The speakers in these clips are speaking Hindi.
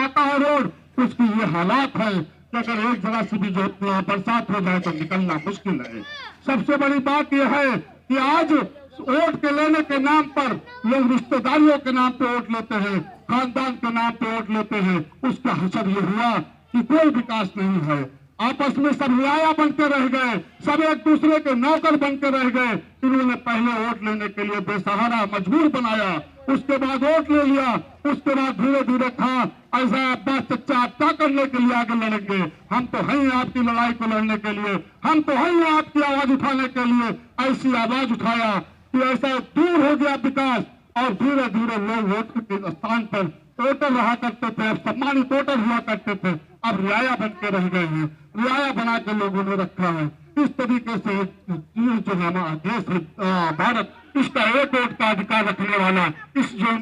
जाता है रोड, उसकी ये हालात है कि अगर एक जगह से भी जो बरसात हो जाए तो निकलना मुश्किल है। सबसे बड़ी बात यह है कि आज वोट के लेने के नाम पर लोग रिश्तेदारियों के नाम पे वोट लेते हैं, खानदान के नाम पे वोट लेते हैं। उसका असर ये हुआ कि कोई विकास नहीं है। आपस में सब रियाया बनते रह गए, सब एक दूसरे के नौकर बनकर रह गए। इन्होंने पहले वोट लेने के लिए बेसहारा मजबूर बनाया, उसके बाद वोट ले लिया, उसके बाद धीरे धीरे था ऐसा अब्बास चचा आप क्या करने के लिए आगे लड़ेंगे, हम तो हैं आपकी लड़ाई को लड़ने के लिए, हम तो हैं आपकी आवाज उठाने के लिए। ऐसी आवाज उठाया कि ऐसा दूर हो गया विकास, और धीरे धीरे लोग वोट के स्थान पर वोटर रहा करते थे, अब सम्मानित वोटर हुआ करते थे, अब रियाया बन के रह गए हैं, रियाया बना के लोगों ने रखा है। इस तरीके से जो हमारा देश है भारत, इसका एक वोट का अधिकार रखने वाला इस जो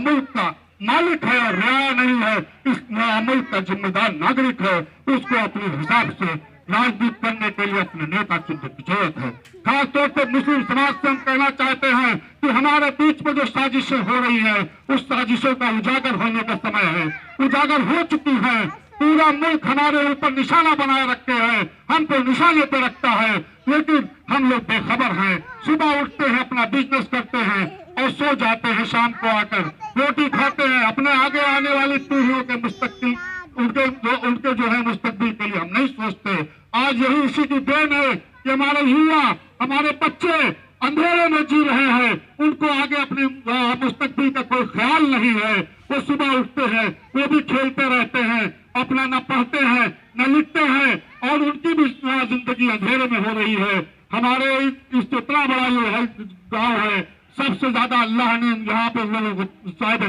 मुल्क का मालिक है और रियाया नहीं है, इस मुल्क का जिम्मेदार नागरिक है, उसको अपने हिसाब से राजनीति करने के लिए अपने नेता चुनने की जरूरत है। खासतौर से मुस्लिम समाज से हम कहना चाहते हैं कि हमारे बीच में जो साजिशें हो रही है, उस साजिशों का उजागर होने का समय है, उजागर हो चुकी है। पूरा मुल्क हमारे ऊपर निशाना बनाए रखे हैं, हम तो निशाने पे रखता है, लेकिन हम लोग बेखबर हैं। सुबह उठते हैं, अपना बिजनेस करते हैं और सो जाते हैं, शाम को आकर रोटी खाते हैं। अपने आगे आने वाली पीढ़ियों के मुस्तकबिल उनके जो है मुस्तकबिल के लिए हम नहीं सोचते। आज यही इसी की देन है कि हमारे युवा, हमारे बच्चे अंधेरे में जी रहे हैं, उनको आगे अपने मुस्तकबिल का कोई ख्याल नहीं है। वो सुबह उठते हैं, वो भी खेलते रहते हैं, अपना न पढ़ते हैं न लिखते हैं, और उनकी भी जिंदगी अंधेरे में हो रही है। हमारे इस इतना बड़ा ये है गाँव है, सबसे ज्यादा अल्लाह ने यहाँ पे लोगों को शायद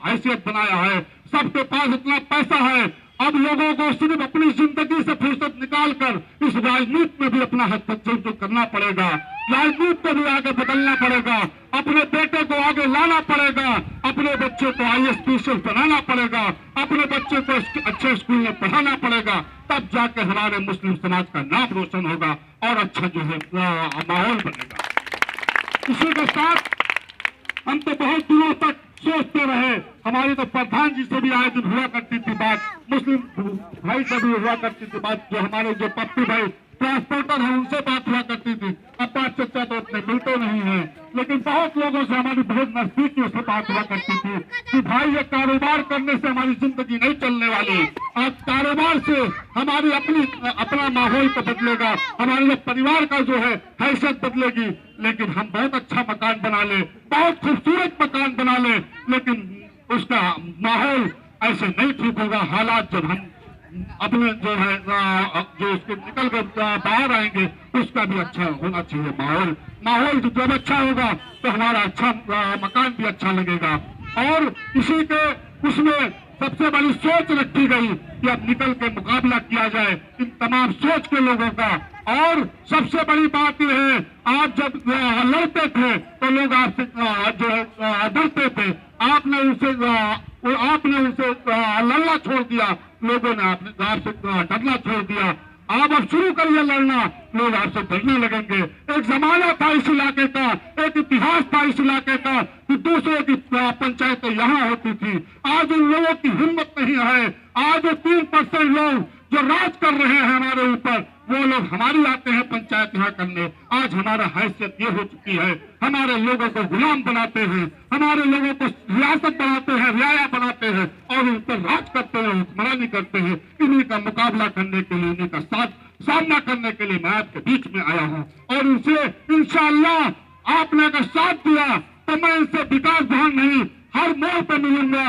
हैसियत बनाया है, सबके पास इतना पैसा है। अब लोगों को सिर्फ अपनी जिंदगी से फुर्सत निकाल कर इस राजनीति में भी अपना हस्तक्षेप करना पड़ेगा, राजनीति को भी आगे बदलना पड़ेगा, अपने बेटे को आगे लाना पड़ेगा, अपने बच्चे को IAS बनाना पड़ेगा, अपने बच्चे को अच्छे स्कूल में पढ़ाना पड़ेगा, तब जाके हमारे मुस्लिम समाज का नाम रोशन होगा और अच्छा जो है माहौल बनेगा। इसी के साथ हम तो बहुत दिनों तक सोचते रहे, हमारी तो प्रधान जी से भी आए दिन हुआ करती थी बात, मुस्लिम भाई से भी हुआ करती थी बात, जो हमारे जो पप्पू भाई ट्रांसपोर्टर है उनसे बात हुआ करती थी। अब्बास चचा तो अपने मिलते नहीं है, लेकिन बहुत लोगों से हमारी बहुत नजदीकी से बात हुआ करती थी कि भाई ये कारोबार करने से हमारी जिंदगी नहीं चलने वाली, आज कारोबार से हमारी अपना माहौल तो बदलेगा, हमारे परिवार का जो है हैसियत बदलेगी। लेकिन हम बहुत अच्छा मकान बना ले, बहुत खूबसूरत मकान बना ले, लेकिन उसका माहौल ऐसे नहीं ठीक होगा। हालात जब हम अपने जो है जो उसके निकल कर बाहर आएंगे, उसका भी अच्छा होना चाहिए माहौल जब अच्छा होगा तो हमारा अच्छा मकान भी अच्छा लगेगा। और इसी के उसमें सबसे बड़ी सोच रखी गई कि अब निकल के मुकाबला किया जाए इन तमाम सोच के लोगों का। और सबसे बड़ी बात यह है, आप जब लड़ते थे तो लोग आपसे जो है डरते थे, आपने उनसे लड़ना छोड़ दिया, लोगों ने आपसे डरना छोड़ दिया। आप अब शुरू करिए लड़ना, लोग आपसे डरने लगेंगे। एक जमाना था इस इलाके का, एक इतिहास था इस इलाके का कि दूसरे की पंचायतें यहाँ होती थी। आज उन लोगों की हिम्मत नहीं है। आज 3% लोग जो राज कर रहे हैं हमारे ऊपर, वो लोग हमारी आते हैं पंचायत यहाँ करने। आज हमारा हैसियत ये हो चुकी है, हमारे लोगों को गुलाम बनाते हैं, हमारे लोगों को रियासत बनाते हैं, रियाया बनाते हैं और उन पर राज करते हैं, हुक्मरानी करते हैं। इन्हीं का मुकाबला करने के लिए, इन्हीं का सामना करने के लिए मैं आपके बीच में आया हूँ। और इनसे इंशाअल्लाह आपने अगर साथ दिया तो मैं इनसे विकास ध्यान नहीं, हर मोड़ पर मिलूंगा।